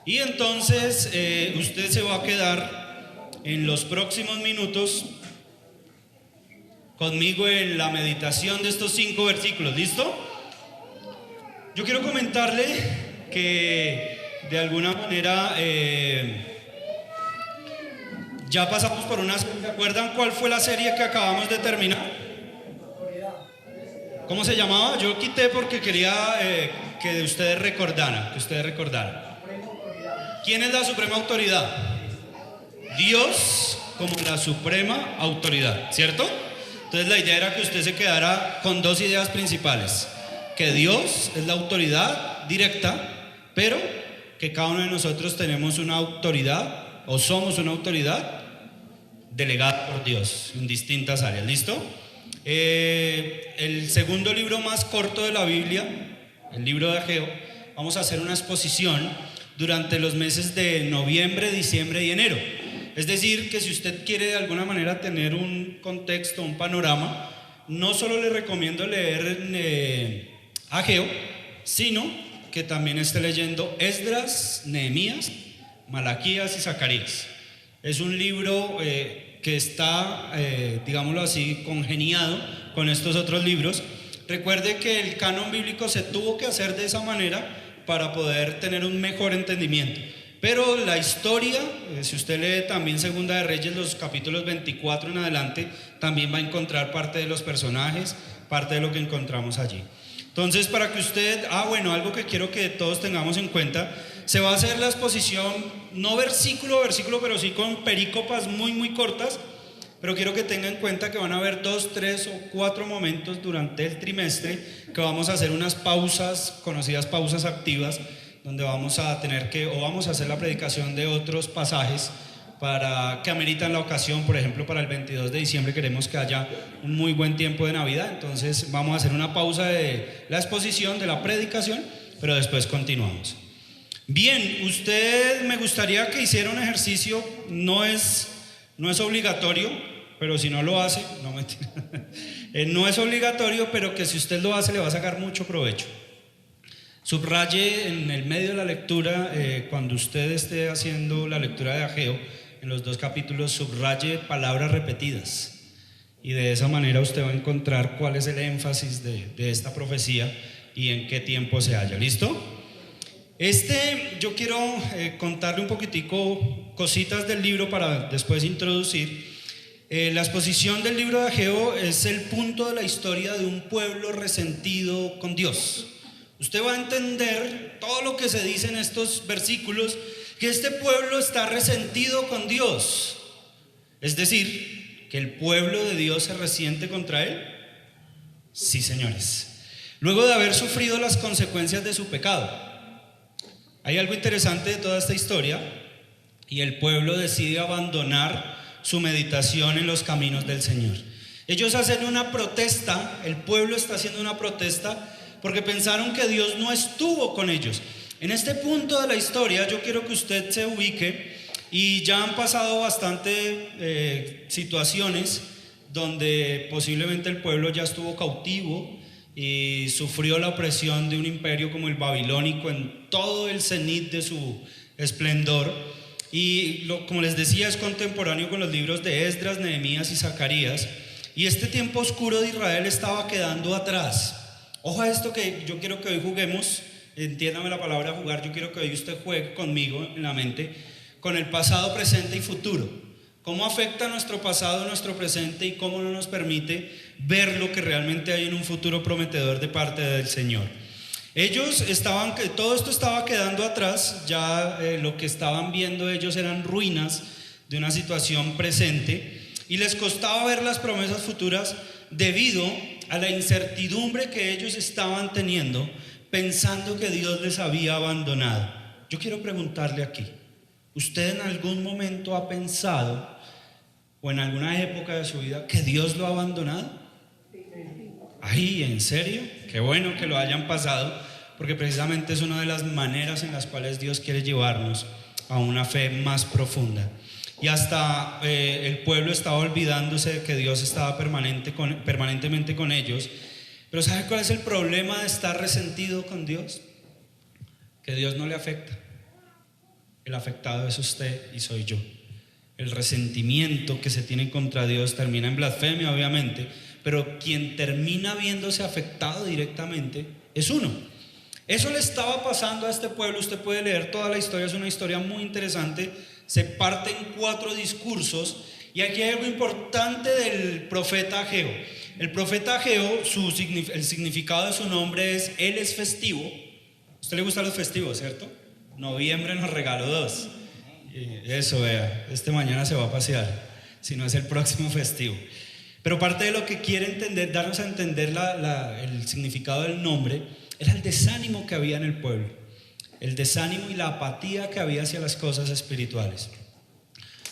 Y entonces usted se va a quedar en los próximos minutos conmigo en la meditación de estos 5 versículos. ¿Listo? Yo quiero comentarle que de alguna manera ya pasamos por una... ¿Se acuerdan cuál fue la serie que acabamos de terminar? ¿Cómo se llamaba? Yo quité porque quería que ustedes recordaran, ¿Quién es la suprema autoridad? Dios como la suprema autoridad, ¿cierto? Entonces la idea era que usted se quedara con 2 ideas principales: que Dios es la autoridad directa, pero que cada uno de nosotros tenemos una autoridad, o somos una autoridad delegada por Dios en distintas áreas. ¿Listo? El segundo libro más corto de la Biblia, el libro de Ageo, vamos a hacer una exposición durante los meses de noviembre, diciembre y enero. Es decir, que si usted quiere de alguna manera tener un contexto, un panorama, no solo le recomiendo leer Ageo, sino que también esté leyendo Esdras, Nehemías, Malaquías y Zacarías. Es un libro que está, digámoslo así, congeniado con estos otros libros. Recuerde que el canon bíblico se tuvo que hacer de esa manera para poder tener un mejor entendimiento. Pero la historia, si usted lee también Segunda de Reyes, los capítulos 24 en adelante, también va a encontrar parte de los personajes, parte de lo que encontramos allí. Entonces, para que usted, algo que quiero que todos tengamos en cuenta, se va a hacer la exposición, no versículo a versículo, pero sí con perícopas muy, muy cortas. Pero quiero que tenga en cuenta que van a haber 2, 3 o 4 momentos durante el trimestre que vamos a hacer unas pausas, conocidas pausas activas, donde vamos a hacer la predicación de otros pasajes para que ameritan la ocasión. Por ejemplo, para el 22 de diciembre queremos que haya un muy buen tiempo de Navidad. Entonces vamos a hacer una pausa de la exposición, de la predicación, pero después continuamos. Bien, usted, me gustaría que hiciera un ejercicio, no es obligatorio, pero si no lo hace, no mentira, no es obligatorio, pero que si usted lo hace le va a sacar mucho provecho. Subraye en el medio de la lectura, cuando usted esté haciendo la lectura de Ageo, en los 2 capítulos, subraye palabras repetidas, y de esa manera usted va a encontrar cuál es el énfasis de esta profecía y en qué tiempo se halla. ¿Listo? Yo quiero contarle un poquitico cositas del libro para después introducir. La exposición del libro de Ageo es el punto de la historia de un pueblo resentido con Dios. Usted va a entender todo lo que se dice en estos versículos, que este pueblo está resentido con Dios. Es decir, que el pueblo de Dios se resiente contra él. Sí, señores. Luego de haber sufrido las consecuencias de su pecado. Hay algo interesante de toda esta historia, y el pueblo decide abandonar su meditación en los caminos del Señor. Ellos hacen una protesta, el pueblo está haciendo una protesta porque pensaron que Dios no estuvo con ellos. En este punto de la historia yo quiero que usted se ubique, y ya han pasado bastante situaciones donde posiblemente el pueblo ya estuvo cautivo y sufrió la opresión de un imperio como el babilónico en todo el cenit de su esplendor. Y como les decía, es contemporáneo con los libros de Esdras, Nehemías y Zacarías. Y este tiempo oscuro de Israel estaba quedando atrás. Ojo a esto que yo quiero que hoy juguemos, entiéndame la palabra jugar, yo quiero que hoy usted juegue conmigo en la mente con el pasado, presente y futuro. ¿Cómo afecta nuestro pasado, nuestro presente, y cómo no nos permite ver lo que realmente hay en un futuro prometedor de parte del Señor? Todo esto estaba quedando atrás, ya lo que estaban viendo ellos eran ruinas de una situación presente, y les costaba ver las promesas futuras debido a la incertidumbre que ellos estaban teniendo, pensando que Dios les había abandonado. Yo quiero preguntarle aquí, ¿usted en algún momento ha pensado, o en alguna época de su vida, que Dios lo ha abandonado? Ay, ¿en serio? Qué bueno que lo hayan pasado, porque precisamente es una de las maneras en las cuales Dios quiere llevarnos a una fe más profunda. Y hasta el pueblo estaba olvidándose de que Dios estaba permanentemente con ellos. Pero ¿sabe cuál es el problema de estar resentido con Dios? Que Dios no le afecta. el afectado es usted y soy yo. El resentimiento que se tiene contra Dios termina en blasfemia, obviamente, pero quien termina viéndose afectado directamente es uno. Eso le estaba pasando a este pueblo. Usted puede leer toda la historia, es una historia muy interesante. Se parte en 4 discursos y aquí hay algo importante del profeta Ageo. El profeta Ageo, el significado de su nombre es: él es festivo. ¿A usted le gustan los festivos, cierto? Noviembre nos regaló 2. Eso, vea, mañana se va a pasear, si no es el próximo festivo. Pero parte de lo que quiere entender, darnos a entender el significado del nombre, era el desánimo que había en el pueblo, el desánimo y la apatía que había hacia las cosas espirituales.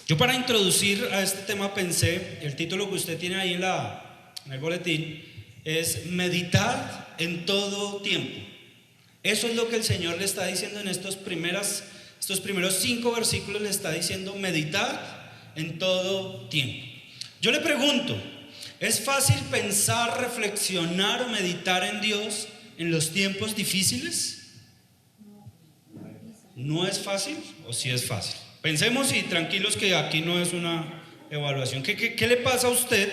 Yo, para introducir a este tema, pensé, el título que usted tiene ahí en el boletín es meditar en todo tiempo. Eso es lo que el Señor le está diciendo en estos primeros 5 versículos. Le está diciendo: meditad en todo tiempo. Yo le pregunto, ¿es fácil pensar, reflexionar o meditar en Dios en los tiempos difíciles? ¿No es fácil o sí es fácil? Pensemos, y tranquilos, que aquí no es una evaluación. ¿Qué le pasa a usted?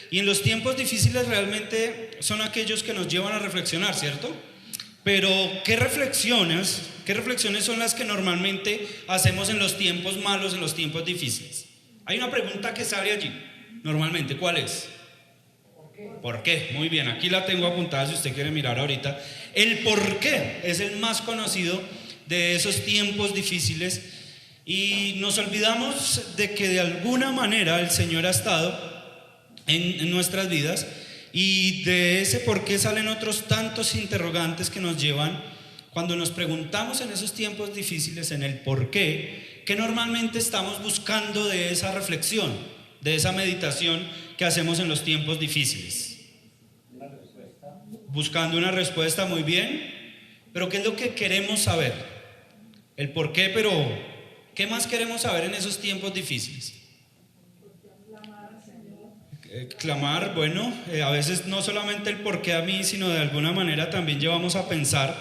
Y en los tiempos difíciles realmente son aquellos que nos llevan a reflexionar, ¿cierto? Pero ¿qué reflexiones son las que normalmente hacemos en los tiempos malos, en los tiempos difíciles? Hay una pregunta que sale allí, normalmente. ¿Cuál es? ¿Por qué? Muy bien, aquí la tengo apuntada si usted quiere mirar ahorita. El por qué es el más conocido de esos tiempos difíciles, y nos olvidamos de que de alguna manera el Señor ha estado en nuestras vidas, y de ese por qué salen otros tantos interrogantes que nos llevan, cuando nos preguntamos en esos tiempos difíciles, en el por qué, que normalmente estamos buscando de esa reflexión, de esa meditación que hacemos en los tiempos difíciles. Buscando una respuesta, muy bien, pero ¿qué es lo que queremos saber? El por qué, pero ¿qué más queremos saber en esos tiempos difíciles? Clamar, bueno, a veces no solamente el por qué a mí, sino de alguna manera también llevamos a pensar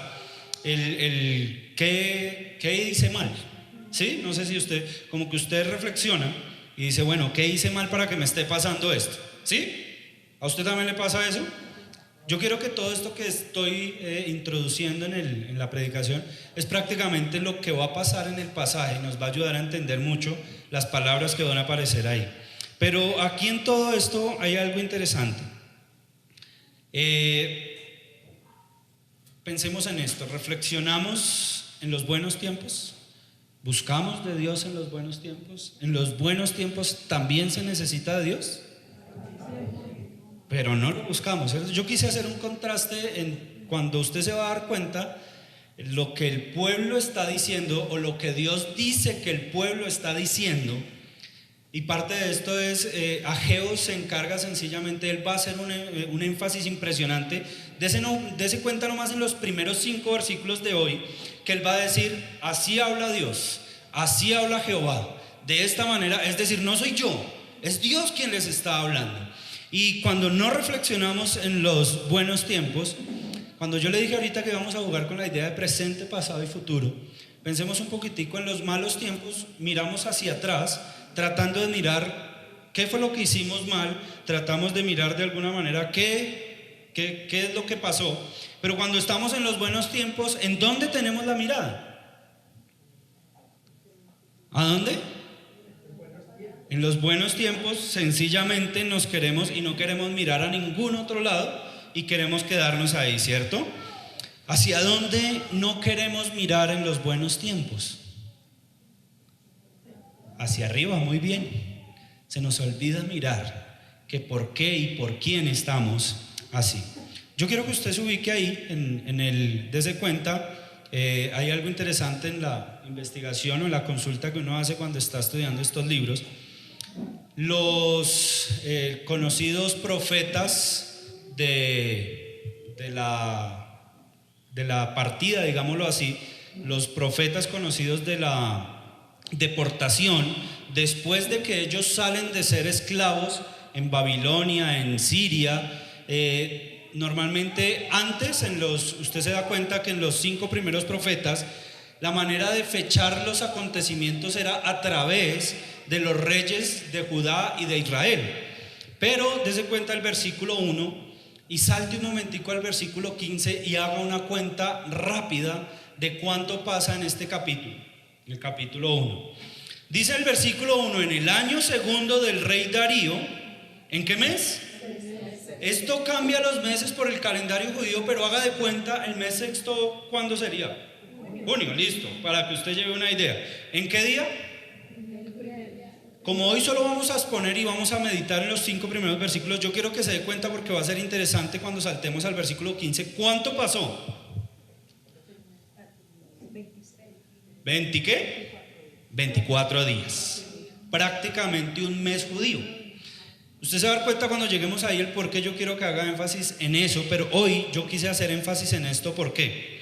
el qué hice mal, ¿sí? No sé si usted, como que usted reflexiona y dice, bueno, ¿qué hice mal para que me esté pasando esto? ¿Sí? ¿A usted también le pasa eso? Yo quiero que todo esto que estoy introduciendo en la predicación es prácticamente lo que va a pasar en el pasaje, y nos va a ayudar a entender mucho las palabras que van a aparecer ahí. Pero aquí en todo esto hay algo interesante. Pensemos en esto, reflexionamos en los buenos tiempos, buscamos de Dios en los buenos tiempos. ¿En los buenos tiempos también se necesita de Dios? Pero no lo buscamos. Yo quise hacer un contraste en cuando usted se va a dar cuenta lo que el pueblo está diciendo, o lo que Dios dice que el pueblo está diciendo. Y parte de esto es, Ageo se encarga sencillamente, él va a hacer un énfasis impresionante. Dese cuenta nomás en los primeros 5 versículos de hoy, que él va a decir: así habla Dios, así habla Jehová, de esta manera. Es decir, no soy yo, es Dios quien les está hablando. Y cuando no reflexionamos en los buenos tiempos, cuando yo le dije ahorita que vamos a jugar con la idea de presente, pasado y futuro, pensemos un poquitico en los malos tiempos, miramos hacia atrás, tratando de mirar qué fue lo que hicimos mal, tratamos de mirar de alguna manera qué es lo que pasó. Pero cuando estamos en los buenos tiempos, ¿en dónde tenemos la mirada? ¿A dónde? En los buenos tiempos sencillamente nos queremos y no queremos mirar a ningún otro lado, y queremos quedarnos ahí, ¿cierto? ¿Hacia dónde no queremos mirar en los buenos tiempos? Hacia arriba, muy bien. Se nos olvida mirar que por qué y por quién estamos así. Yo quiero que usted se ubique ahí, dese cuenta, hay algo interesante en la investigación o en la consulta que uno hace cuando está estudiando estos libros. Los conocidos profetas de la partida, digámoslo así, los profetas conocidos de la deportación, después de que ellos salen de ser esclavos en Babilonia, en Siria, normalmente antes, usted se da cuenta que en los 5 primeros profetas, la manera de fechar los acontecimientos era a través de los reyes de Judá y de Israel. Pero dése cuenta el versículo 1 y salte un momentico al versículo 15 y haga una cuenta rápida de cuánto pasa en este capítulo, en el capítulo 1. Dice el versículo 1, en el año segundo del rey Darío, ¿en qué mes? Esto cambia los meses por el calendario judío, pero haga de cuenta el mes sexto, ¿cuándo sería? Junio, listo, para que usted lleve una idea. ¿En qué día? Como hoy solo vamos a exponer y vamos a meditar en los 5 primeros versículos, yo quiero que se dé cuenta porque va a ser interesante cuando saltemos al versículo 15. ¿Cuánto pasó? ¿20 qué? 24 días. Prácticamente un mes judío. Usted se va a dar cuenta cuando lleguemos ahí el por qué yo quiero que haga énfasis en eso, pero hoy yo quise hacer énfasis en esto. ¿Por qué?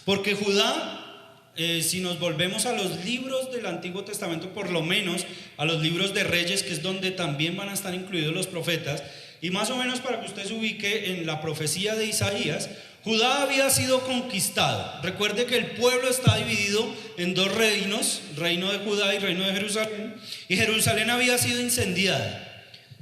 Porque Judá, si nos volvemos a los libros del Antiguo Testamento, por lo menos a los libros de Reyes, que es donde también van a estar incluidos los profetas, y más o menos para que usted se ubique en la profecía de Isaías, Judá había sido conquistado. Recuerde que el pueblo está dividido en 2 reinos, reino de Judá y reino de Jerusalén, y Jerusalén había sido incendiada.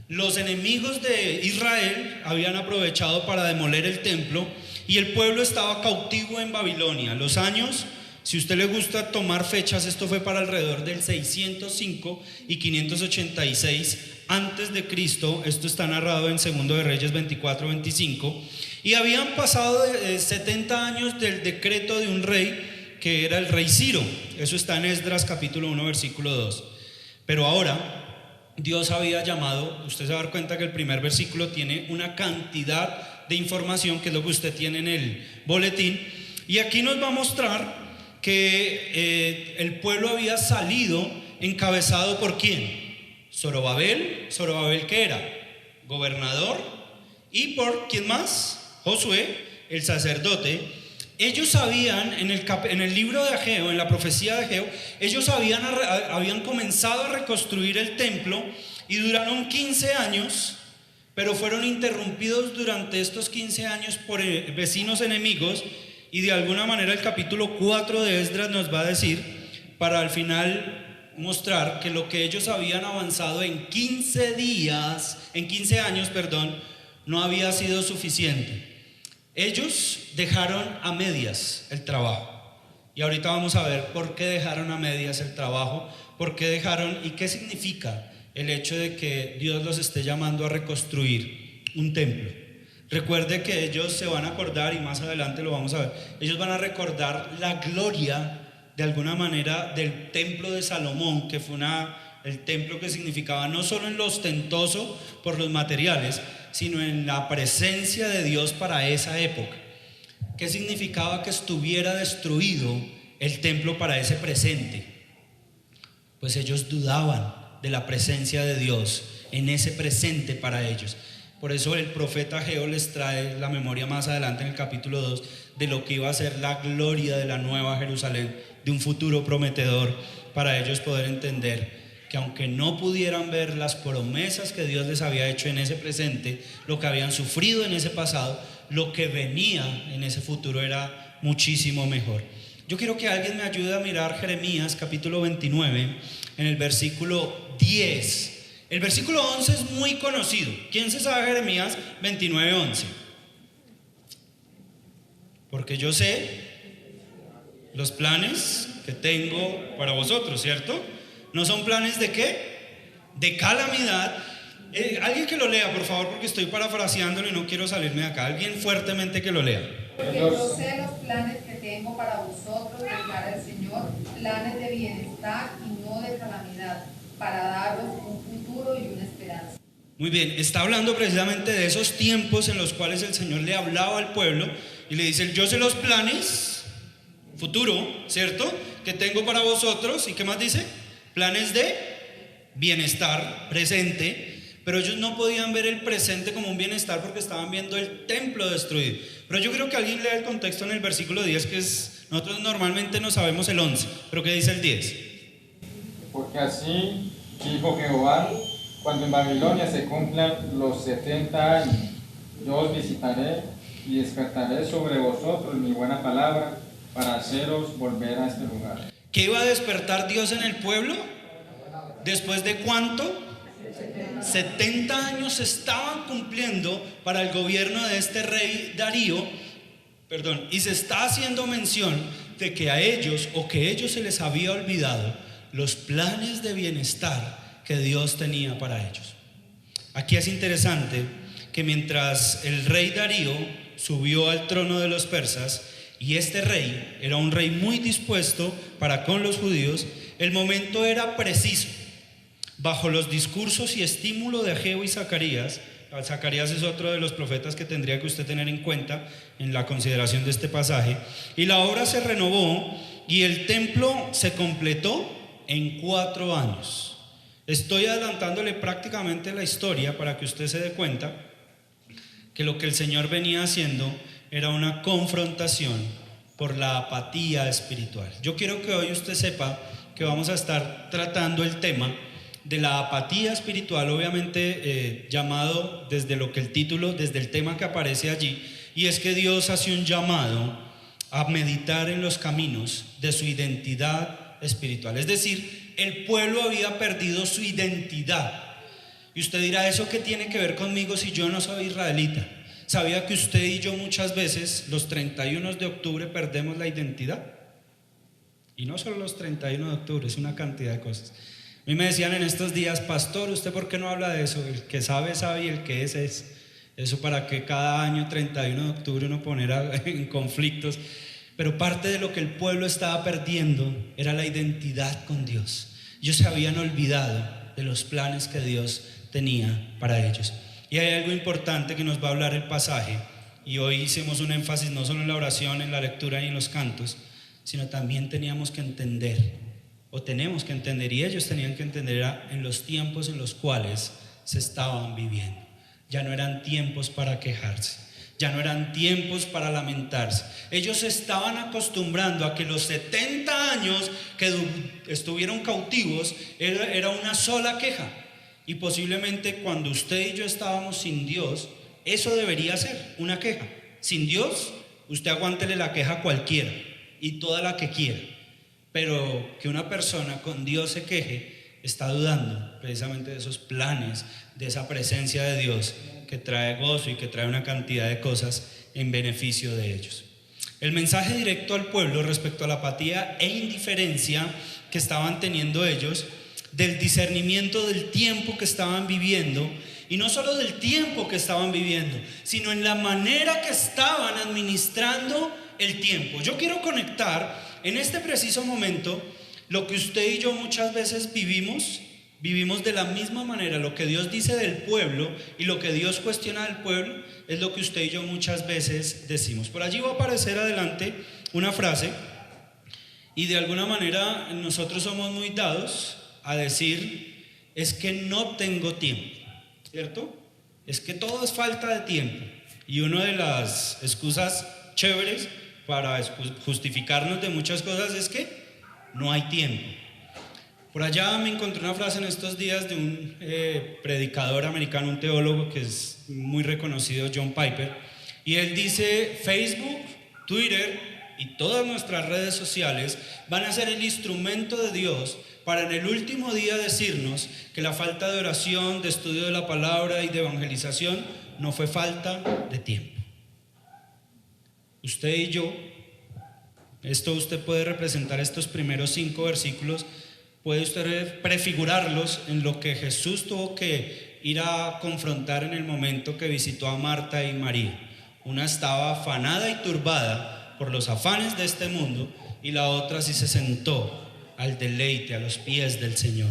Los enemigos de Israel habían aprovechado para demoler el templo y el pueblo estaba cautivo en Babilonia. Los años, si a usted le gusta tomar fechas, esto fue para alrededor del 605 y 586 antes de Cristo. Esto está narrado en Segundo de Reyes 24-25. Y habían pasado 70 años del decreto de un rey que era el rey Ciro. Eso está en Esdras capítulo 1 versículo 2. Pero ahora Dios había llamado, usted se va a dar cuenta que el primer versículo tiene una cantidad de información, que es lo que usted tiene en el boletín, y aquí nos va a mostrar que el pueblo había salido encabezado por ¿quién? Zorobabel. ¿Zorobabel qué era? Gobernador. Y por ¿quién más? Josué, el sacerdote. Ellos sabían, en el libro de Ageo, en la profecía de Ageo, ellos habían comenzado a reconstruir el templo y duraron 15 años, pero fueron interrumpidos durante estos 15 años por vecinos enemigos, y de alguna manera el capítulo 4 de Esdras nos va a decir, para al final mostrar que lo que ellos habían avanzado en 15 años, no había sido suficiente. Ellos dejaron a medias el trabajo, y ahorita vamos a ver por qué dejaron a medias el trabajo, por qué dejaron y qué significa el hecho de que Dios los esté llamando a reconstruir un templo. Recuerde que ellos se van a acordar, y más adelante lo vamos a ver, ellos van a recordar la gloria de alguna manera del templo de Salomón, que fue el templo que significaba no solo en lo ostentoso por los materiales, sino en la presencia de Dios para esa época. ¿Qué significaba que estuviera destruido el templo para ese presente? Pues ellos dudaban de la presencia de Dios en ese presente para ellos. Por eso el profeta Ageo les trae la memoria más adelante en el capítulo 2 de lo que iba a ser la gloria de la nueva Jerusalén, de un futuro prometedor, para ellos poder entender que aunque no pudieran ver las promesas que Dios les había hecho en ese presente, lo que habían sufrido en ese pasado, lo que venía en ese futuro era muchísimo mejor. Yo quiero que alguien me ayude a mirar Jeremías capítulo 29 en el versículo 10. El versículo 11 es muy conocido. ¿Quién se sabe Jeremías 29:11? Porque yo sé los planes que tengo para vosotros, ¿cierto? ¿No son planes de qué? De calamidad. Alguien que lo lea, por favor, porque estoy parafraseándolo y no quiero salirme de acá. Alguien fuertemente que lo lea. Porque yo sé los planes que tengo para vosotros, declara el Señor, planes de bienestar y no de calamidad, para daros un futuro y una esperanza. Muy bien, está hablando precisamente de esos tiempos en los cuales el Señor le hablaba al pueblo y le dice: yo sé los planes futuro, ¿cierto?, que tengo para vosotros. ¿Y qué más dice? Planes de bienestar presente. Pero ellos no podían ver el presente como un bienestar porque estaban viendo el templo destruido. Pero yo creo que alguien lea el contexto en el versículo 10, que es, nosotros normalmente no sabemos el 11, pero ¿qué dice el 10? Porque así dijo Jehová: cuando en Babilonia se cumplan los 70 años, yo os visitaré y despertaré sobre vosotros mi buena palabra, para haceros volver a este lugar. ¿Qué iba a despertar Dios en el pueblo? ¿Después de cuánto? 70 años estaban cumpliendo para el gobierno de este rey Darío, y se está haciendo mención de que a ellos, o que a ellos se les había olvidado los planes de bienestar que Dios tenía para ellos. Aquí es interesante que mientras el rey Darío subió al trono de los persas, y este rey era un rey muy dispuesto para con los judíos, el momento era preciso. Bajo los discursos y estímulo de Ageo y Zacarías, Zacarías es otro de los profetas que tendría que usted tener en cuenta en la consideración de este pasaje, y la obra se renovó y el templo se completó en 4 años. Estoy adelantándole prácticamente la historia para que usted se dé cuenta que lo que el Señor venía haciendo era una confrontación por la apatía espiritual. Yo quiero que hoy usted sepa que vamos a estar tratando el tema de la apatía espiritual, obviamente llamado desde lo que el título, desde el tema que aparece allí, y es que Dios hace un llamado a meditar en los caminos de su identidad espiritual. Es decir, el pueblo había perdido su identidad. Y usted dirá, ¿eso qué tiene que ver conmigo si yo no soy israelita? ¿Sabía que usted y yo muchas veces los 31 de octubre perdemos la identidad? Y no solo los 31 de octubre, es una cantidad de cosas. A mí me decían en estos días, pastor, ¿usted por qué no habla de eso? El que sabe, sabe, y el que es. Eso para que cada año 31 de octubre uno ponera en conflictos. Pero parte de lo que el pueblo estaba perdiendo era la identidad con Dios. Ellos se habían olvidado de los planes que Dios tenía para ellos. Y hay algo importante que nos va a hablar el pasaje, y hoy hicimos un énfasis no solo en la oración, en la lectura y en los cantos, sino también teníamos que entender, y ellos tenían que entender, era en los tiempos en los cuales se estaban viviendo. Ya no eran tiempos para quejarse, ya no eran tiempos para lamentarse. Ellos se estaban acostumbrando a que los 70 años que estuvieron cautivos era una sola queja. Y posiblemente cuando usted y yo estábamos sin Dios, eso debería ser una queja. Sin Dios, usted aguántele la queja a cualquiera y toda la que quiera. Pero que una persona con Dios se queje, está dudando precisamente de esos planes, de esa presencia de Dios que trae gozo y que trae una cantidad de cosas en beneficio de ellos. El mensaje directo al pueblo respecto a la apatía e indiferencia que estaban teniendo ellos, del discernimiento del tiempo que estaban viviendo, y no solo del tiempo que estaban viviendo, sino en la manera que estaban administrando el tiempo. Yo quiero conectar en este preciso momento lo que usted y yo muchas veces vivimos de la misma manera. Lo que Dios dice del pueblo y lo que Dios cuestiona del pueblo es lo que usted y yo muchas veces decimos. Por allí va a aparecer adelante una frase, y de alguna manera nosotros somos muy dados a decir, es que no tengo tiempo, ¿cierto? Es que todo es falta de tiempo. Y una de las excusas chéveres para justificarnos de muchas cosas es que no hay tiempo. Por allá me encontré una frase en estos días de un predicador americano, un teólogo que es muy reconocido, John Piper, y él dice: Facebook, Twitter y todas nuestras redes sociales van a ser el instrumento de Dios para en el último día decirnos que la falta de oración, de estudio de la palabra y de evangelización no fue falta de tiempo. Usted y yo, usted puede representar estos primeros 5 versículos, puede usted prefigurarlos en lo que Jesús tuvo que ir a confrontar en el momento que visitó a Marta y María. Una estaba afanada y turbada por los afanes de este mundo, y la otra sí se sentó al deleite, a los pies del Señor.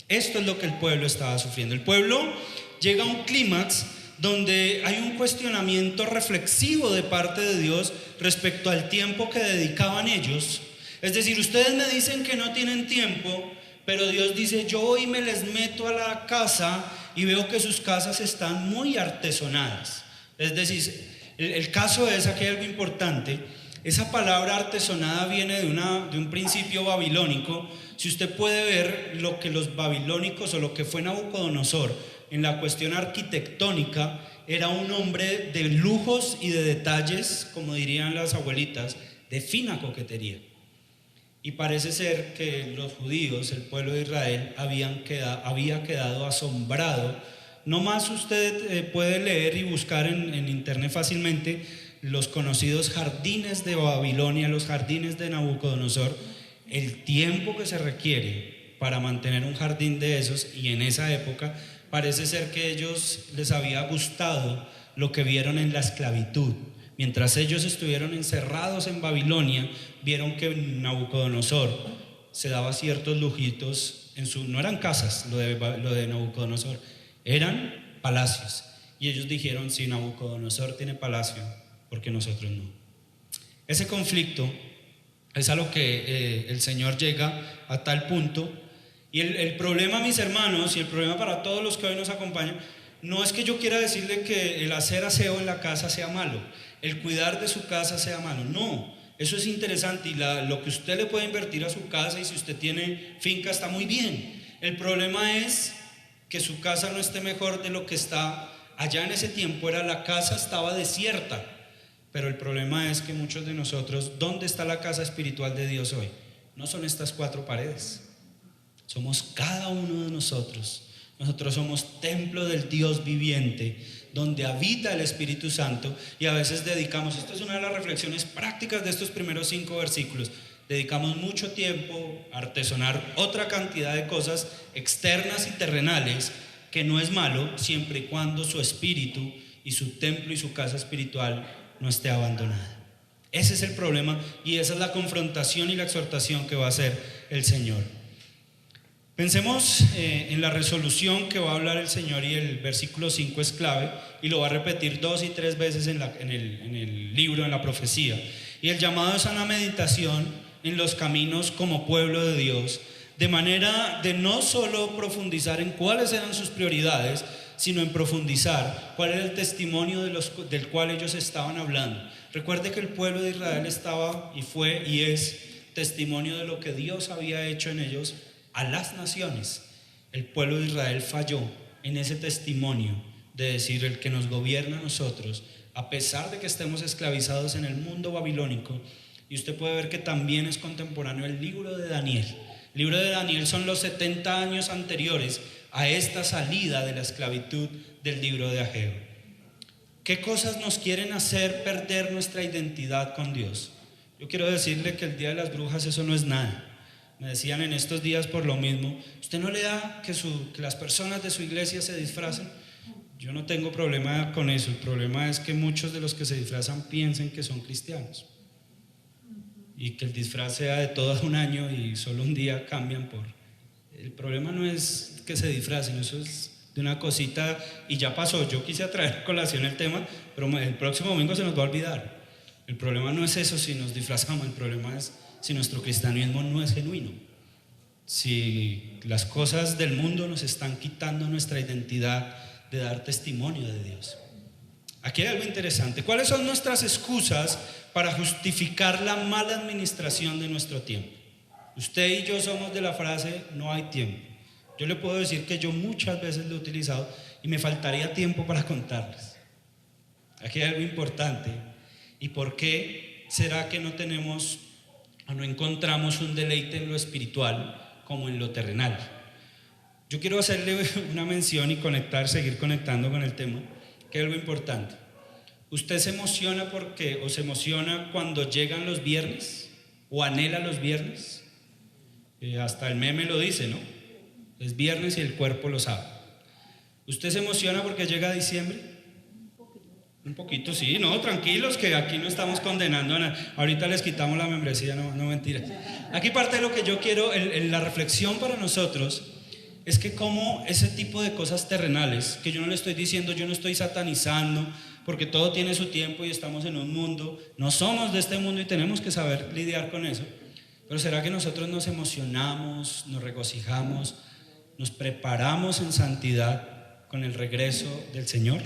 Esto es lo que el pueblo estaba sufriendo. El pueblo llega a un clímax donde hay un cuestionamiento reflexivo de parte de Dios respecto al tiempo que dedicaban ellos. Es decir, ustedes me dicen que no tienen tiempo, pero Dios dice: yo hoy me les meto a la casa y veo que sus casas están muy artesonadas. Es decir, el caso es, aquí hay algo importante, esa palabra artesonada viene de un principio babilónico. Si usted puede ver lo que los babilónicos, o lo que fue Nabucodonosor en la cuestión arquitectónica, era un hombre de lujos y de detalles, como dirían las abuelitas, de de fina coquetería. Y parece ser que los judíos, el pueblo de Israel, había quedado asombrado. No más usted puede leer y buscar en internet fácilmente los conocidos jardines de Babilonia, los jardines de Nabucodonosor, el tiempo que se requiere para mantener un jardín de esos, y en esa época parece ser que ellos les había gustado lo que vieron en la esclavitud. Mientras ellos estuvieron encerrados en Babilonia, vieron que Nabucodonosor se daba ciertos lujitos no eran casas lo de Nabucodonosor, eran palacios. Y ellos dijeron, si Nabucodonosor tiene palacio, ¿por qué nosotros no? Ese conflicto es a lo que el Señor llega a tal punto. Y el problema, mis hermanos, y el problema para todos los que hoy nos acompañan, no es que yo quiera decirle que el hacer aseo en la casa sea malo, el cuidar de su casa sea malo, no, eso es interesante, y lo que usted le puede invertir a su casa, y si usted tiene finca está muy bien. El problema es que su casa no esté mejor de lo que está allá. En ese tiempo la casa estaba desierta, pero el problema es que muchos de nosotros, ¿dónde está la casa espiritual de Dios hoy? No son estas 4 paredes, somos cada uno de nosotros. Nosotros somos templo del Dios viviente, donde habita el Espíritu Santo, y a veces dedicamos, esto es una de las reflexiones prácticas de estos primeros 5 versículos, dedicamos mucho tiempo a artesonar otra cantidad de cosas externas y terrenales, que no es malo, siempre y cuando su espíritu y su templo y su casa espiritual no esté abandonada. Ese es el problema, y esa es la confrontación y la exhortación que va a hacer el Señor. Pensemos en la resolución que va a hablar el Señor, y el versículo 5 es clave y lo va a repetir 2 y 3 veces en el libro, en la profecía. Y el llamado es a una meditación en los caminos como pueblo de Dios, de manera de no solo profundizar en cuáles eran sus prioridades, sino en profundizar cuál era el testimonio del cual ellos estaban hablando. Recuerde que el pueblo de Israel estaba y fue y es testimonio de lo que Dios había hecho en ellos a las naciones. El pueblo de Israel falló en ese testimonio de decir: el que nos gobierna a nosotros, a pesar de que estemos esclavizados en el mundo babilónico. Y usted puede ver que también es contemporáneo el libro de Daniel. El libro de Daniel son los 70 años anteriores a esta salida de la esclavitud del libro de Ageo. ¿Qué cosas nos quieren hacer perder nuestra identidad con Dios? Yo quiero decirle que el Día de las Brujas eso no es nada. Me decían en estos días por lo mismo: ¿usted no le da que las personas de su iglesia se disfracen? Yo no tengo problema con eso. El problema es que muchos de los que se disfrazan piensen que son cristianos, y que el disfraz sea de todo un año y solo un día cambian por... El problema no es que se disfracen, eso es de una cosita y ya pasó. Yo quise traer a colación el tema, pero el próximo domingo se nos va a olvidar. El problema no es eso si nos disfrazamos, el problema es si nuestro cristianismo no es genuino, si las cosas del mundo nos están quitando nuestra identidad de dar testimonio de Dios. Aquí hay algo interesante. ¿Cuáles son nuestras excusas para justificar la mala administración de nuestro tiempo? Usted y yo somos de la frase: no hay tiempo. Yo le puedo decir que yo muchas veces lo he utilizado y me faltaría tiempo para contarles. Aquí hay algo importante. ¿Y por qué será que no tenemos o no encontramos un deleite en lo espiritual como en lo terrenal? Yo quiero hacerle una mención y seguir conectando con el tema, que es algo importante. ¿Usted se emociona se emociona cuando llegan los viernes o anhela los viernes? Hasta el meme lo dice, ¿no? Es viernes y el cuerpo lo sabe. ¿Usted se emociona porque llega diciembre? Un poquito, sí, no, tranquilos, que aquí no estamos condenando a nadie. Ahorita les quitamos la membresía, no mentira. Aquí parte de lo que yo quiero, la reflexión para nosotros, es que como ese tipo de cosas terrenales, que yo no le estoy diciendo, yo no estoy satanizando, porque todo tiene su tiempo y estamos en un mundo, no somos de este mundo y tenemos que saber lidiar con eso. Pero ¿será que nosotros nos emocionamos, nos regocijamos, nos preparamos en santidad con el regreso del Señor?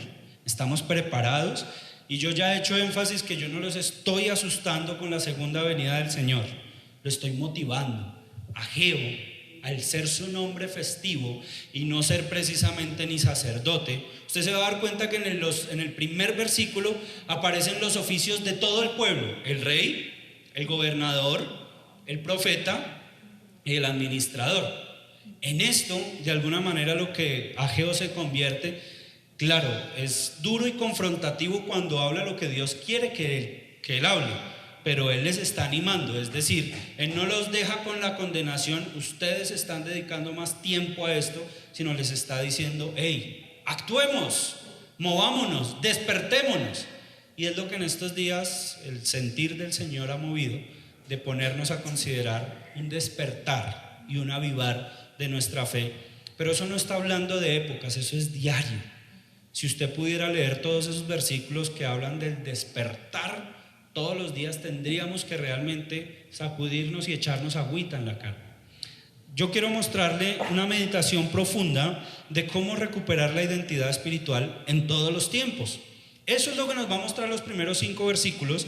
¿Estamos preparados? Y yo ya he hecho énfasis que yo no los estoy asustando con la segunda venida del Señor, lo estoy motivando. Ageo, al ser su nombre festivo y no ser precisamente ni sacerdote, usted se va a dar cuenta que en el primer versículo aparecen los oficios de todo el pueblo: el rey, el gobernador, el profeta y el administrador. En esto, de alguna manera, lo que Ageo se convierte, claro, es duro y confrontativo cuando habla lo que Dios quiere que él hable, pero él les está animando, es decir, él no los deja con la condenación, ustedes están dedicando más tiempo a esto, sino les está diciendo, hey, actuemos, movámonos, despertémonos. Y es lo que en estos días el sentir del Señor ha movido, de ponernos a considerar un despertar y un avivar de nuestra fe. Pero eso no está hablando de épocas, eso es diario. Si usted pudiera leer todos esos versículos que hablan del despertar, todos los días tendríamos que realmente sacudirnos y echarnos agüita en la cara. Yo quiero mostrarle una meditación profunda de cómo recuperar la identidad espiritual en todos los tiempos. Eso es lo que nos va a mostrar los primeros 5 versículos,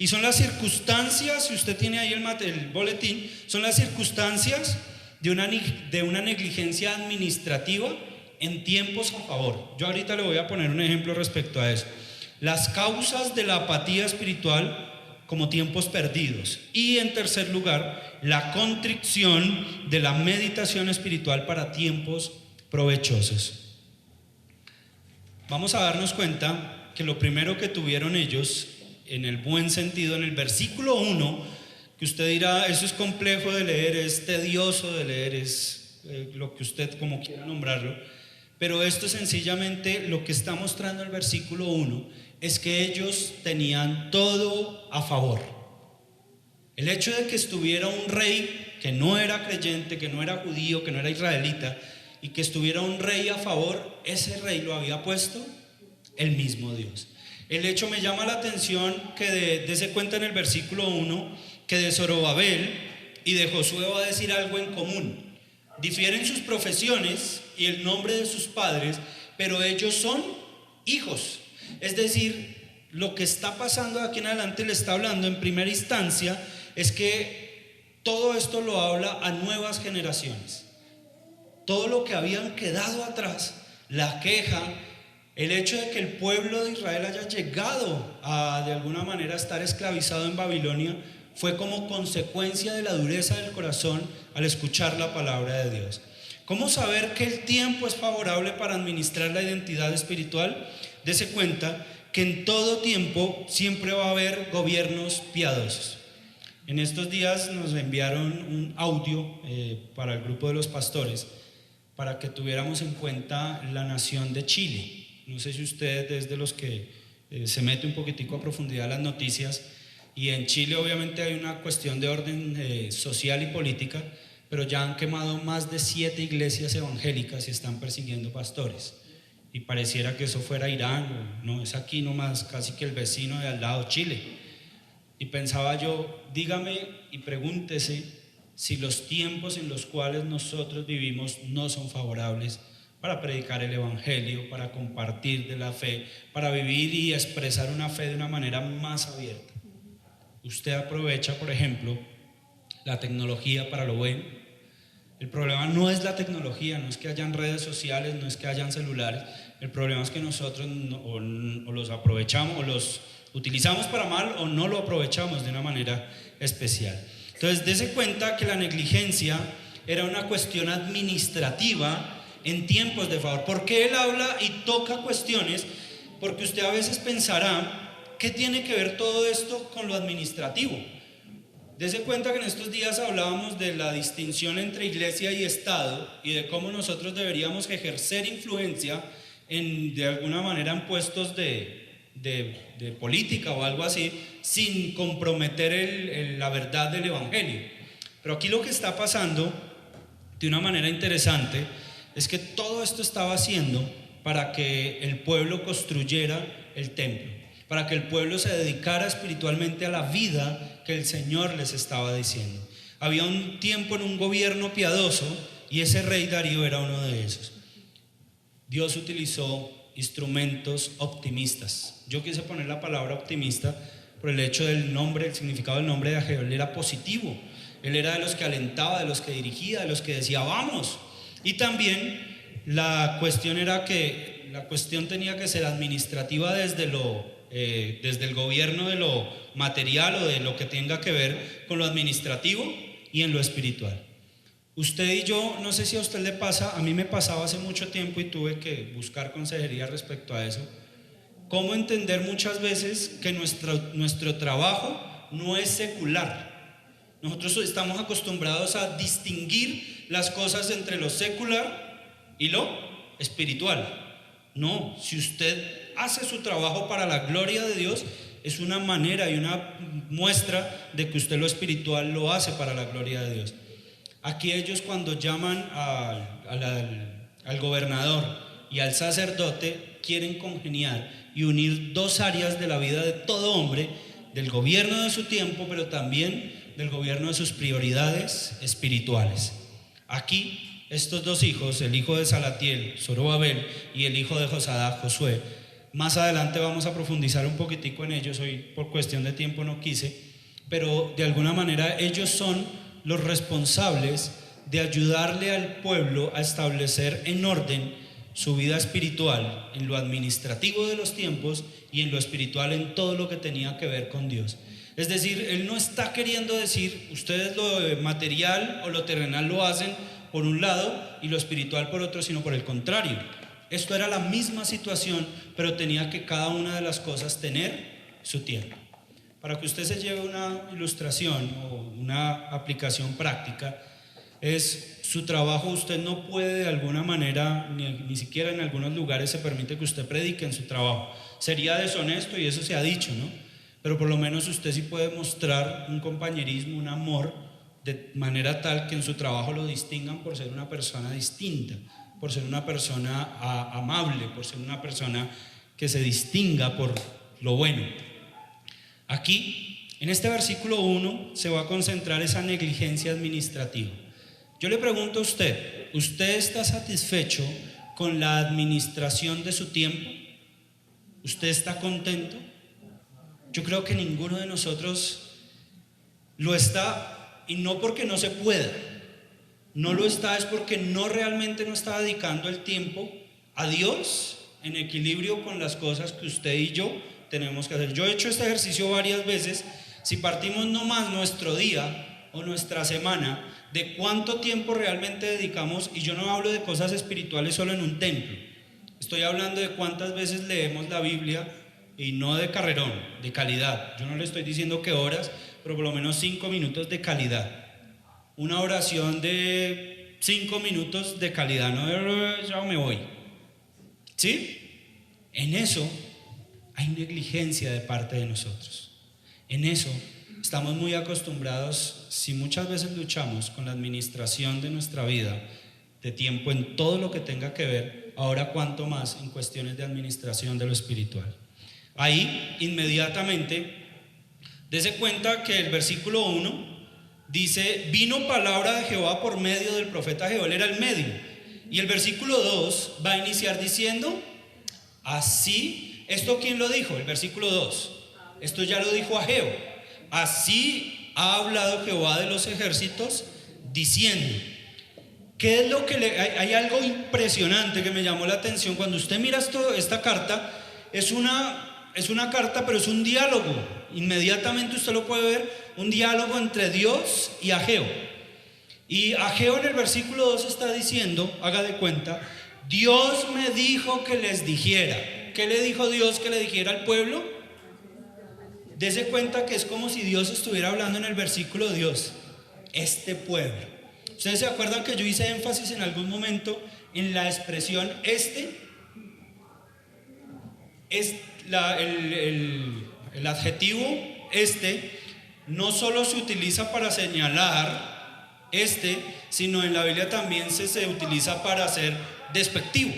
y son las circunstancias, si usted tiene ahí el boletín, son las circunstancias de una negligencia administrativa en tiempos a favor. Yo ahorita le voy a poner un ejemplo respecto a eso. Las causas de la apatía espiritual como tiempos perdidos. Y en tercer lugar, la contrición de la meditación espiritual para tiempos provechosos. Vamos a darnos cuenta que lo primero que tuvieron ellos, en el buen sentido, en el versículo 1, que usted dirá, eso es complejo de leer, es tedioso de leer, es lo que usted como quiera nombrarlo, pero esto sencillamente lo que está mostrando el versículo 1 es que ellos tenían todo a favor. El hecho de que estuviera un rey que no era creyente, que no era judío, que no era israelita, y que estuviera un rey a favor, ese rey lo había puesto el mismo Dios. El hecho me llama la atención que dése cuenta en el versículo 1 que de Zorobabel y de Josué va a decir algo en común. Difieren sus profesiones y el nombre de sus padres, pero ellos son hijos. Es decir, lo que está pasando de aquí en adelante le está hablando en primera instancia es que todo esto lo habla a nuevas generaciones. Todo lo que habían quedado atrás, la queja, el hecho de que el pueblo de Israel haya llegado a de alguna manera estar esclavizado en Babilonia, fue como consecuencia de la dureza del corazón al escuchar la palabra de Dios. ¿Cómo saber que el tiempo es favorable para administrar la identidad espiritual? Dese cuenta que en todo tiempo siempre va a haber gobiernos piadosos. En estos días nos enviaron un audio para el grupo de los pastores para que tuviéramos en cuenta la nación de Chile. No sé si usted es de los que se mete un poquitico a profundidad en las noticias, y en Chile obviamente hay una cuestión de orden social y política, pero ya han quemado más de 7 iglesias evangélicas y están persiguiendo pastores. Y pareciera que eso fuera Irán, no, es aquí nomás, casi que el vecino de al lado, Chile. Y pensaba yo, dígame y pregúntese si los tiempos en los cuales nosotros vivimos no son favorables para predicar el evangelio, para compartir de la fe, para vivir y expresar una fe de una manera más abierta. Usted aprovecha, por ejemplo, la tecnología para lo bueno. El problema no es la tecnología, no es que hayan redes sociales, no es que hayan celulares. El problema es que nosotros o los aprovechamos, o los utilizamos para mal, o no lo aprovechamos de una manera especial. Entonces, dése cuenta que la negligencia era una cuestión administrativa en tiempos de favor. ¿Por qué él habla y toca cuestiones? Porque usted a veces pensará, ¿qué tiene que ver todo esto con lo administrativo? Dese cuenta que en estos días hablábamos de la distinción entre iglesia y Estado y de cómo nosotros deberíamos ejercer influencia de alguna manera en puestos de política o algo así, sin comprometer la verdad del evangelio. Pero aquí lo que está pasando de una manera interesante es que todo esto estaba haciendo para que el pueblo construyera el templo, para que el pueblo se dedicara espiritualmente a la vida que el Señor les estaba diciendo. Había un tiempo en un gobierno piadoso y ese rey Darío era uno de esos. Dios utilizó instrumentos optimistas. Yo quise poner la palabra optimista por el hecho del nombre, el significado del nombre de Ageo. Él era positivo, él era de los que alentaba, de los que dirigía, de los que decía vamos. Y también la cuestión era que la cuestión tenía que ser administrativa desde lo desde el gobierno de lo material o de lo que tenga que ver con lo administrativo y en lo espiritual. Usted y yo, no sé si a usted le pasa, a mí me pasaba hace mucho tiempo y tuve que buscar consejería respecto a eso. Cómo entender muchas veces que nuestro trabajo no es secular. Nosotros estamos acostumbrados a distinguir las cosas entre lo secular y lo espiritual. No, si usted hace su trabajo para la gloria de Dios, es una manera y una muestra de que usted lo espiritual lo hace para la gloria de Dios. Aquí ellos, cuando llaman al gobernador y al sacerdote, quieren congeniar y unir dos áreas de la vida de todo hombre, del gobierno de su tiempo, pero también del gobierno de sus prioridades espirituales. Aquí estos dos hijos, el hijo de Salatiel, Zorobabel, y el hijo de Josadac, Josué, más adelante vamos a profundizar un poquitico en ellos, hoy por cuestión de tiempo no quise, pero de alguna manera ellos son los responsables de ayudarle al pueblo a establecer en orden su vida espiritual, en lo administrativo de los tiempos y en lo espiritual en todo lo que tenía que ver con Dios. Es decir, él no está queriendo decir, ustedes lo material o lo terrenal lo hacen por un lado y lo espiritual por otro, sino por el contrario. Esto era la misma situación, pero tenía que cada una de las cosas tener su tiempo. Para que usted se lleve una ilustración o una aplicación práctica, es su trabajo. Usted no puede de alguna manera, ni siquiera en algunos lugares se permite que usted predique en su trabajo. Sería deshonesto y eso se ha dicho, ¿no? Pero por lo menos usted sí puede mostrar un compañerismo, un amor, de manera tal que en su trabajo lo distingan por ser una persona distinta, por ser una persona amable, por ser una persona que se distinga por lo bueno. Aquí, en este versículo 1, se va a concentrar esa negligencia administrativa. Yo le pregunto a usted, ¿usted está satisfecho con la administración de su tiempo? ¿Usted está contento? Yo creo que ninguno de nosotros lo está, y no porque no se pueda. No lo está es porque realmente no está dedicando el tiempo a Dios en equilibrio con las cosas que usted y yo tenemos que hacer. Yo he hecho este ejercicio varias veces. Si partimos nomás nuestro día o nuestra semana de cuánto tiempo realmente dedicamos, y yo no hablo de cosas espirituales solo en un templo, estoy hablando de cuántas veces leemos la Biblia, y no de carrerón, de calidad. Yo no le estoy diciendo que horas, pero por lo menos 5 minutos de calidad. Una oración de 5 minutos de calidad, no ya me voy. ¿Sí? En eso hay negligencia de parte de nosotros. En eso estamos muy acostumbrados, si muchas veces luchamos con la administración de nuestra vida, de tiempo en todo lo que tenga que ver, ahora cuanto más en cuestiones de administración de lo espiritual. Ahí inmediatamente dése cuenta que el versículo 1 dice, vino palabra de Jehová por medio del profeta Joel, era el medio. Y el versículo 2 va a iniciar diciendo, así, ¿esto quién lo dijo? El versículo 2, esto ya lo dijo Ageo. Así ha hablado Jehová de los ejércitos, diciendo, ¿qué es lo que hay algo impresionante que me llamó la atención? Cuando usted mira esta carta, es una carta, pero es un diálogo. Inmediatamente usted lo puede ver, un diálogo entre Dios y Ageo. Y Ageo en el versículo 2 está diciendo, haga de cuenta, Dios me dijo que les dijera. ¿Qué le dijo Dios que le dijera al pueblo? Dese cuenta que es como si Dios estuviera hablando en el versículo Dios, este pueblo. ¿Ustedes se acuerdan que yo hice énfasis en algún momento en la expresión este? El adjetivo este no solo se utiliza para señalar sino en la Biblia también se utiliza para ser despectivo.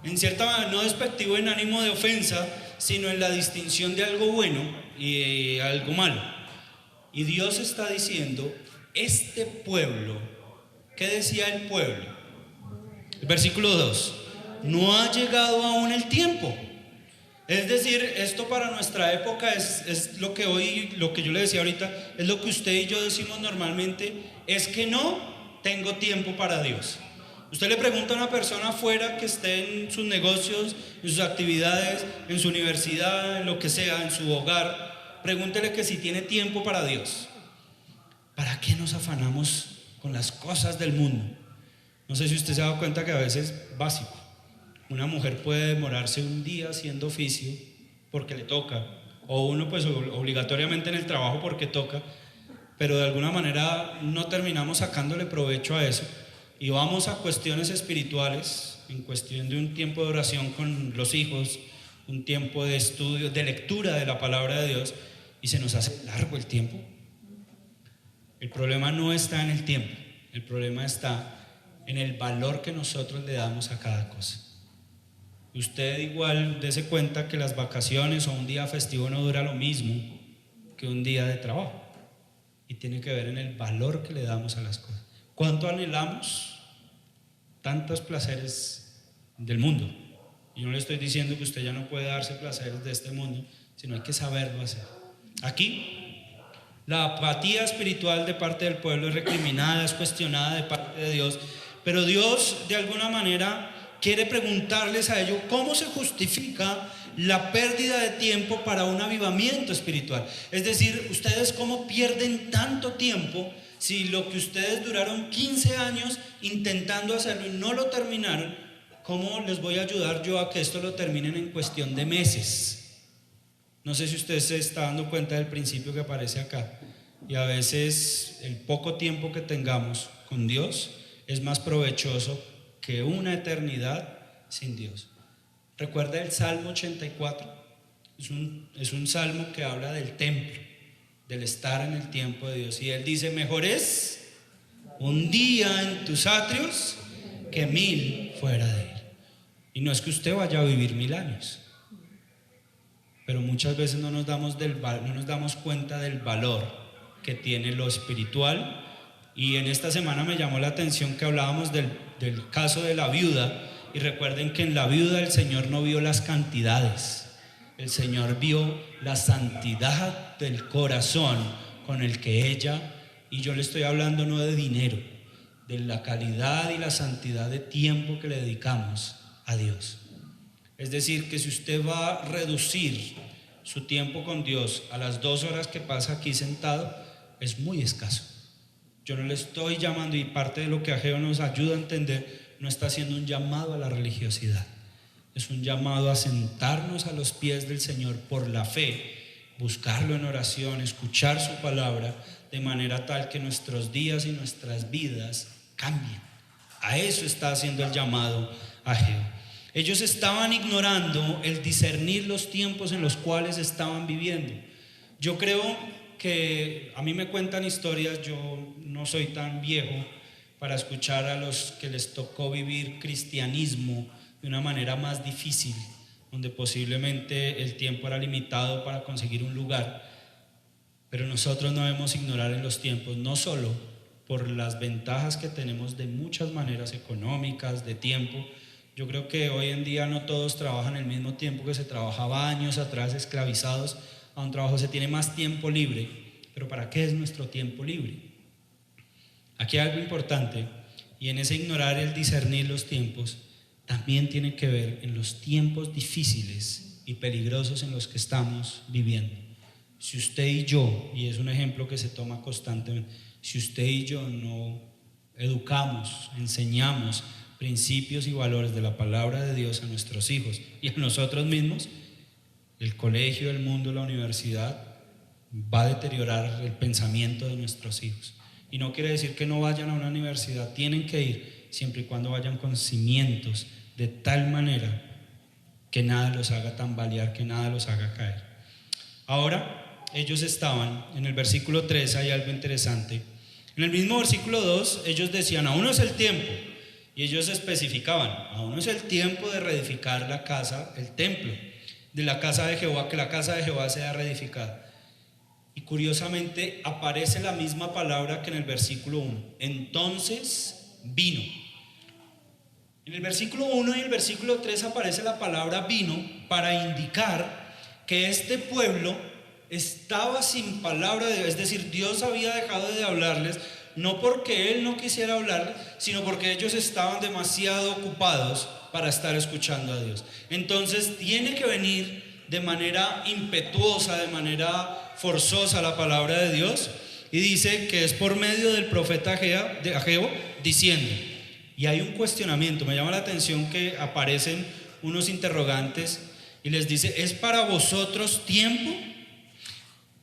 En cierta manera, no despectivo en ánimo de ofensa, sino en la distinción de algo bueno y algo malo. Y Dios está diciendo, este pueblo, ¿qué decía el pueblo? El versículo 2, no ha llegado aún el tiempo. Es decir, esto para nuestra época es lo que yo le decía ahorita, es lo que usted y yo decimos normalmente, es que no tengo tiempo para Dios. Usted le pregunta a una persona afuera que esté en sus negocios, en sus actividades, en su universidad, en lo que sea, en su hogar, pregúntele que si tiene tiempo para Dios. ¿Para qué nos afanamos con las cosas del mundo? No sé si usted se ha dado cuenta que a veces es básico. Una mujer puede demorarse un día haciendo oficio porque le toca, o uno pues obligatoriamente en el trabajo porque toca, pero de alguna manera no terminamos sacándole provecho a eso y vamos a cuestiones espirituales, en cuestión de un tiempo de oración con los hijos, un tiempo de estudio, de lectura de la palabra de Dios, y se nos hace largo el tiempo. El problema no está en el tiempo, el problema está en el valor que nosotros le damos a cada cosa. Usted igual dése cuenta que las vacaciones o un día festivo no dura lo mismo que un día de trabajo, y tiene que ver en el valor que le damos a las cosas. ¿Cuánto anhelamos tantos placeres del mundo? Y no le estoy diciendo que usted ya no puede darse placeres de este mundo, sino hay que saberlo hacer. Aquí la apatía espiritual de parte del pueblo es recriminada, es cuestionada de parte de Dios, pero Dios de alguna manera quiere preguntarles a ellos cómo se justifica la pérdida de tiempo para un avivamiento espiritual. Es decir, ustedes cómo pierden tanto tiempo si lo que ustedes duraron 15 años intentando hacerlo y no lo terminaron. ¿Cómo les voy a ayudar yo a que esto lo terminen en cuestión de meses? No sé si usted se está dando cuenta del principio que aparece acá. Y a veces el poco tiempo que tengamos con Dios es más provechoso que una eternidad sin Dios. Recuerda el Salmo 84. Es un salmo que habla del templo, del estar en el tiempo de Dios. Y él dice: mejor es un día en tus atrios que 1000 fuera de él. Y no es que usted vaya a vivir 1000 años, pero muchas veces no nos damos cuenta del valor que tiene lo espiritual. Y en esta semana me llamó la atención que hablábamos del caso de la viuda, y recuerden que en la viuda el Señor no vio las cantidades, el Señor vio la santidad del corazón con el que ella, y yo le estoy hablando no de dinero, de la calidad y la santidad de tiempo que le dedicamos a Dios. Es decir, que si usted va a reducir su tiempo con Dios a las 2 horas que pasa aquí sentado, es muy escaso. Yo no le estoy llamando, y parte de lo que Ageo nos ayuda a entender, no está haciendo un llamado a la religiosidad, es un llamado a sentarnos a los pies del Señor por la fe, buscarlo en oración, escuchar su palabra, de manera tal que nuestros días y nuestras vidas cambien. A eso está haciendo el llamado Ageo. Ellos estaban ignorando el discernir los tiempos en los cuales estaban viviendo. Yo creo que a mí me cuentan historias, yo no soy tan viejo para escuchar a los que les tocó vivir cristianismo de una manera más difícil, donde posiblemente el tiempo era limitado para conseguir un lugar, pero nosotros no debemos ignorar en los tiempos, no solo por las ventajas que tenemos de muchas maneras económicas, de tiempo. Yo creo que hoy en día no todos trabajan el mismo tiempo que se trabajaba años atrás, esclavizados a un trabajo. Se tiene más tiempo libre, pero ¿para qué es nuestro tiempo libre? Aquí hay algo importante, y en ese ignorar el discernir los tiempos también tiene que ver en los tiempos difíciles y peligrosos en los que estamos viviendo. Si usted y yo, y es un ejemplo que se toma constantemente, si usted y yo no educamos, enseñamos principios y valores de la palabra de Dios a nuestros hijos y a nosotros mismos, el colegio, el mundo, la universidad va a deteriorar el pensamiento de nuestros hijos. Y no quiere decir que no vayan a una universidad, tienen que ir siempre y cuando vayan con cimientos de tal manera que nada los haga tambalear, que nada los haga caer. Ahora, ellos estaban, en el versículo 3 hay algo interesante. En el mismo versículo 2, ellos decían: aún no es el tiempo, y ellos especificaban: aún no es el tiempo de reedificar la casa, el templo de la casa de Jehová, que la casa de Jehová sea reedificada. Y curiosamente aparece la misma palabra que en el versículo 1. Entonces vino. En el versículo 1 y el versículo 3 aparece la palabra vino para indicar que este pueblo estaba sin palabra de Dios. Es decir, Dios había dejado de hablarles, no porque él no quisiera hablar, sino porque ellos estaban demasiado ocupados para estar escuchando a Dios. Entonces tiene que venir de manera impetuosa, de manera forzosa la palabra de Dios, y dice que es por medio del profeta Ageo diciendo, y hay un cuestionamiento, me llama la atención que aparecen unos interrogantes y les dice, ¿es para vosotros tiempo?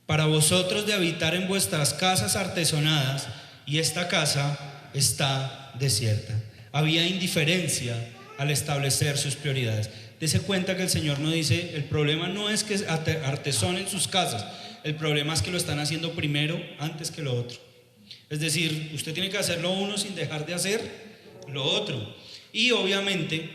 Para vosotros de habitar en vuestras casas artesonadas, y esta casa está desierta. Había indiferencia al establecer sus prioridades. Dese cuenta que el Señor no dice, el problema no es que artesonen sus casas, el problema es que lo están haciendo primero antes que lo otro. Es decir, usted tiene que hacer lo uno sin dejar de hacer lo otro. Y obviamente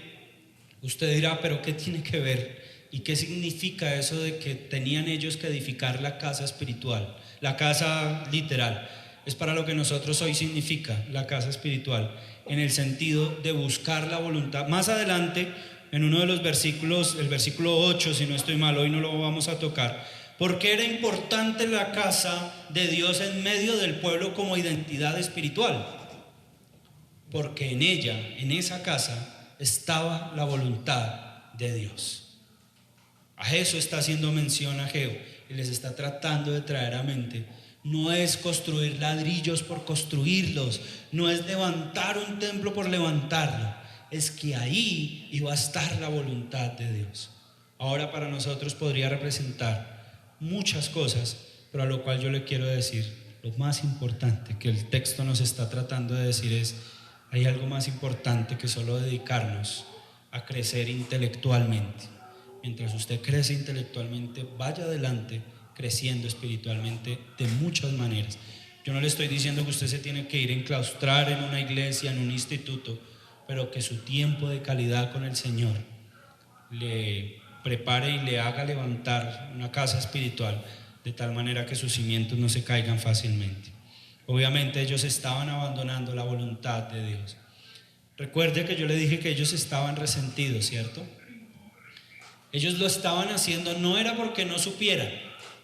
usted dirá, pero ¿qué tiene que ver? ¿Y qué significa eso de que tenían ellos que edificar la casa espiritual? La casa literal. Es para lo que nosotros hoy significa la casa espiritual, en el sentido de buscar la voluntad. Más adelante, en uno de los versículos, el versículo 8, si no estoy mal, hoy no lo vamos a tocar. ¿Por qué era importante la casa de Dios en medio del pueblo como identidad espiritual? Porque en ella, en esa casa, estaba la voluntad de Dios. A eso está haciendo mención Ageo y les está tratando de traer a mente. No es construir ladrillos por construirlos, no es levantar un templo por levantarlo, es que ahí iba a estar la voluntad de Dios. Ahora para nosotros podría representar muchas cosas, pero a lo cual yo le quiero decir, lo más importante que el texto nos está tratando de decir es, hay algo más importante que solo dedicarnos a crecer intelectualmente. Mientras usted crece intelectualmente, vaya adelante creciendo espiritualmente de muchas maneras. Yo no le estoy diciendo que usted se tiene que ir a enclaustrar en una iglesia, en un instituto, pero que su tiempo de calidad con el Señor le prepare y le haga levantar una casa espiritual de tal manera que sus cimientos no se caigan fácilmente. Obviamente ellos estaban abandonando la voluntad de Dios. Recuerde que yo le dije que ellos estaban resentidos, ¿cierto? Ellos lo estaban haciendo no era porque no supieran,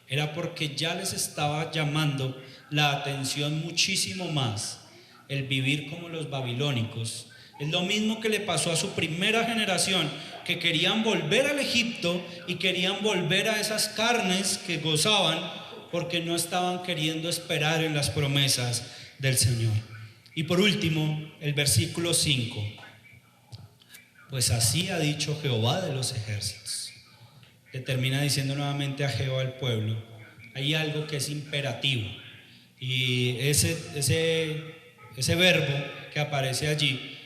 era porque ya les estaba llamando la atención muchísimo más el vivir como los babilónicos. Es lo mismo que le pasó a su primera generación, que querían volver al Egipto y querían volver a esas carnes que gozaban porque no estaban queriendo esperar en las promesas del Señor. Y por último, el versículo 5. Pues así ha dicho Jehová de los ejércitos. Le termina diciendo nuevamente a Jehová al pueblo. Hay algo que es imperativo. Y ese verbo que aparece allí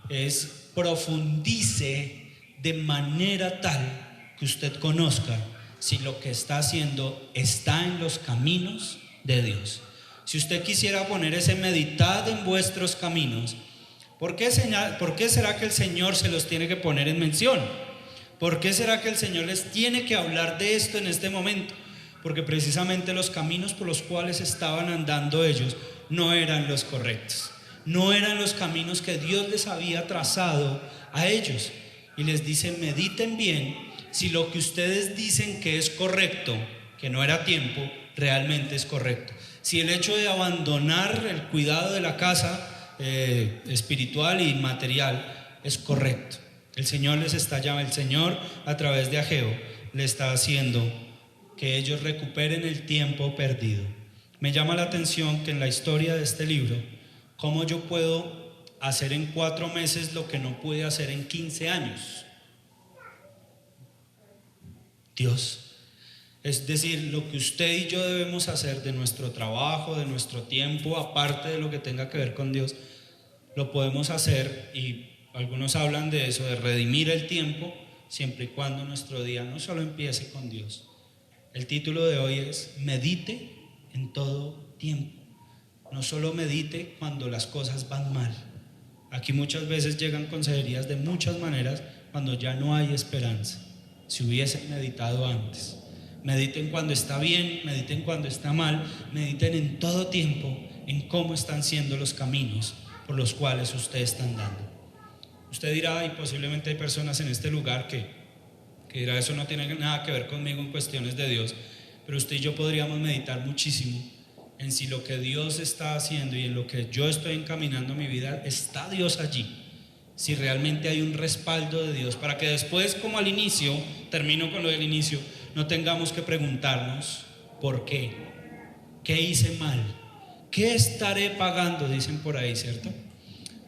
es profundice de manera tal que usted conozca si lo que está haciendo está en los caminos de Dios. Si usted quisiera poner ese meditad en vuestros caminos, ¿por qué será que el Señor se los tiene que poner en mención? ¿Por qué será que el Señor les tiene que hablar de esto en este momento? Porque precisamente los caminos por los cuales estaban andando ellos no eran los correctos, no eran los caminos que Dios les había trazado a ellos. Y les dice, mediten bien si lo que ustedes dicen que es correcto, que no era tiempo, realmente es correcto. Si el hecho de abandonar el cuidado de la casa espiritual y material es correcto. El Señor el Señor a través de Ageo le está haciendo que ellos recuperen el tiempo perdido. Me llama la atención que en la historia de este libro, ¿cómo yo puedo hacer en 4 meses lo que no pude hacer en 15 años? Dios. Es decir, lo que usted y yo debemos hacer de nuestro trabajo, de nuestro tiempo, aparte de lo que tenga que ver con Dios, lo podemos hacer, y algunos hablan de eso, de redimir el tiempo, siempre y cuando nuestro día no solo empiece con Dios. El título de hoy es medite en todo tiempo. No solo medite cuando las cosas van mal. Aquí muchas veces llegan consejerías de muchas maneras cuando ya no hay esperanza. Si hubiesen meditado antes. Mediten cuando está bien, mediten cuando está mal, mediten en todo tiempo en cómo están siendo los caminos por los cuales usted está andando. Usted dirá, y posiblemente hay personas en este lugar que dirá, eso no tiene nada que ver conmigo en cuestiones de Dios, pero usted y yo podríamos meditar muchísimo en si lo que Dios está haciendo y en lo que yo estoy encaminando mi vida, está Dios allí. Si realmente hay un respaldo de Dios, para que después, como al inicio, termino con lo del inicio, no tengamos que preguntarnos ¿por qué? ¿Qué hice mal? ¿Qué estaré pagando? Dicen por ahí, ¿cierto?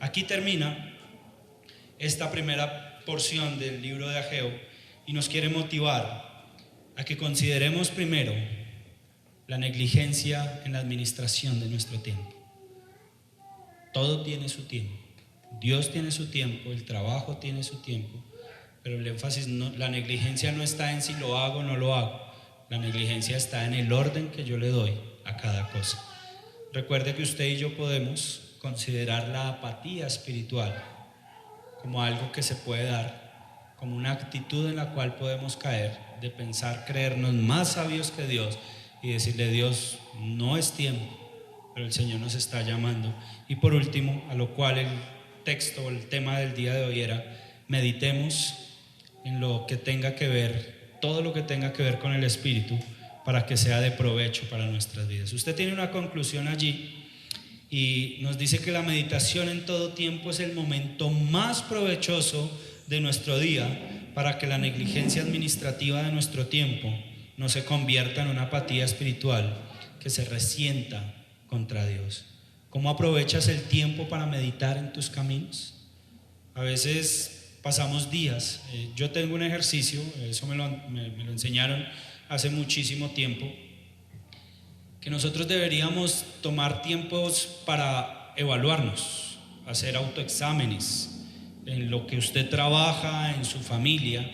Aquí termina esta primera porción del libro de Ageo y nos quiere motivar a que consideremos primero la negligencia en la administración de nuestro tiempo. Todo tiene su tiempo. Dios tiene su tiempo, el trabajo tiene su tiempo, pero el énfasis, la negligencia no está en si lo hago o no lo hago. La negligencia está en el orden que yo le doy a cada cosa. Recuerde que usted y yo podemos considerar la apatía espiritual como algo que se puede dar, como una actitud en la cual podemos caer, de pensar, creernos más sabios que Dios y decirle: Dios, no es tiempo, pero el Señor nos está llamando. Y por último, a lo cual el texto o el tema del día de hoy era: meditemos en lo que tenga que ver, todo lo que tenga que ver con el Espíritu, para que sea de provecho para nuestras vidas. Usted tiene una conclusión allí y nos dice que la meditación en todo tiempo es el momento más provechoso de nuestro día, para que la negligencia administrativa de nuestro tiempo no se convierta en una apatía espiritual que se resienta contra Dios. ¿Cómo aprovechas el tiempo para meditar en tus caminos? A veces pasamos días. Yo tengo un ejercicio, eso me lo enseñaron hace muchísimo tiempo, que nosotros deberíamos tomar tiempos para evaluarnos, hacer autoexámenes en lo que usted trabaja, en su familia.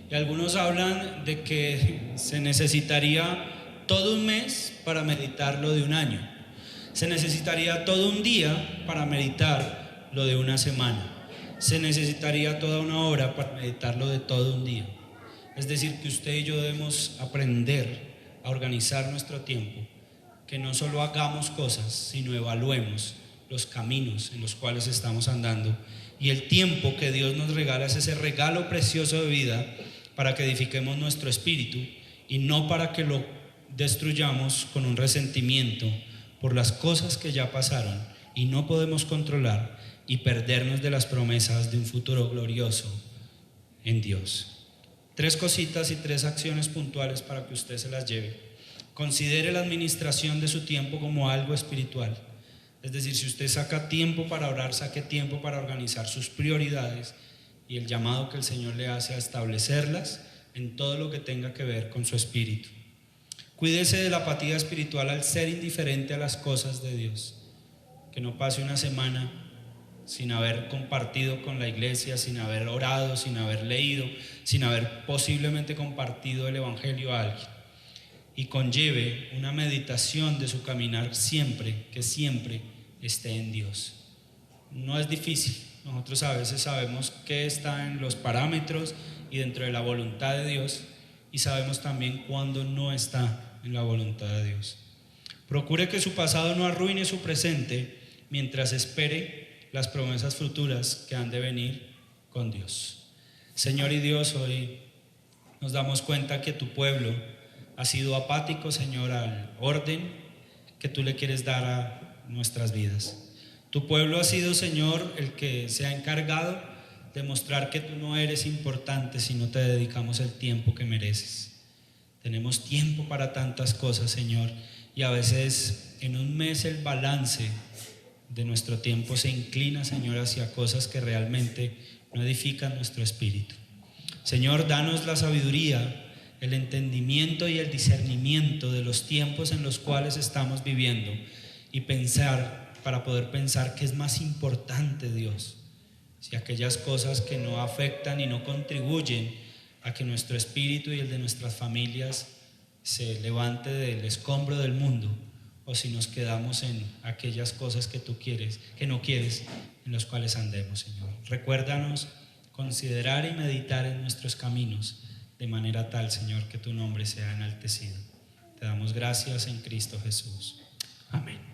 Y algunos hablan de que se necesitaría todo un mes para meditar lo de un año. Se necesitaría todo un día para meditar lo de una semana. Se necesitaría toda una hora para meditar lo de todo un día. Es decir, que usted y yo debemos aprender a organizar nuestro tiempo, que no solo hagamos cosas, sino evaluemos los caminos en los cuales estamos andando. Y el tiempo que Dios nos regala es ese regalo precioso de vida para que edifiquemos nuestro espíritu y no para que lo destruyamos con un resentimiento por las cosas que ya pasaron y no podemos controlar, y perdernos de las promesas de un futuro glorioso en Dios. 3 cositas y 3 acciones puntuales para que usted se las lleve. Considere la administración de su tiempo como algo espiritual. Es decir, si usted saca tiempo para orar, saque tiempo para organizar sus prioridades y el llamado que el Señor le hace a establecerlas en todo lo que tenga que ver con su espíritu. Cuídese de la apatía espiritual al ser indiferente a las cosas de Dios. Que no pase una semana sin haber compartido con la iglesia, sin haber orado, sin haber leído, sin haber posiblemente compartido el evangelio a alguien. Y conlleve una meditación de su caminar siempre, que siempre esté en Dios. No es difícil. Nosotros a veces sabemos qué está en los parámetros y dentro de la voluntad de Dios, y sabemos también cuándo no está en la voluntad de Dios. Procure que su pasado no arruine su presente mientras espere las promesas futuras que han de venir con Dios. Señor y Dios, hoy nos damos cuenta que tu pueblo ha sido apático, Señor, al orden que tú le quieres dar a nuestras vidas. Tu pueblo ha sido, Señor, el que se ha encargado de mostrar que tú no eres importante si no te dedicamos el tiempo que mereces. Tenemos tiempo para tantas cosas, Señor, y a veces en un mes el balance de nuestro tiempo se inclina, Señor, hacia cosas que realmente no edifican nuestro espíritu. Señor, danos la sabiduría, el entendimiento y el discernimiento de los tiempos en los cuales estamos viviendo y para poder pensar qué es más importante, Dios. Si aquellas cosas que no afectan y no contribuyen a que nuestro espíritu y el de nuestras familias se levante del escombro del mundo, o si nos quedamos en aquellas cosas que tú quieres, que no quieres, en las cuales andemos, Señor. Recuérdanos considerar y meditar en nuestros caminos de manera tal, Señor, que tu nombre sea enaltecido. Te damos gracias en Cristo Jesús. Amén.